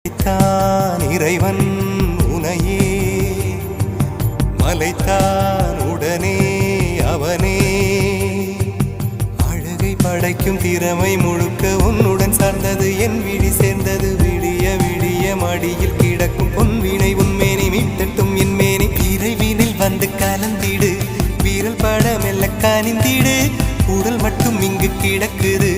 மலைத்தான் இறைவன் உனையே மலைத்தான் உடனே அவனே அழகை படைக்கும் திறமை முழுக்க உன்னுடன் சார்ந்தது என் விழி சேர்ந்தது விடிய விடிய மடியில் கிடக்கும் பொன்வினை உன்மேனி மீட்டட்டும் என் மேனி இறைவினில் வந்து கலந்திடு வீரல் பட மெல்ல காணிந்திடு உடல் மட்டும் இங்கு கிடக்குது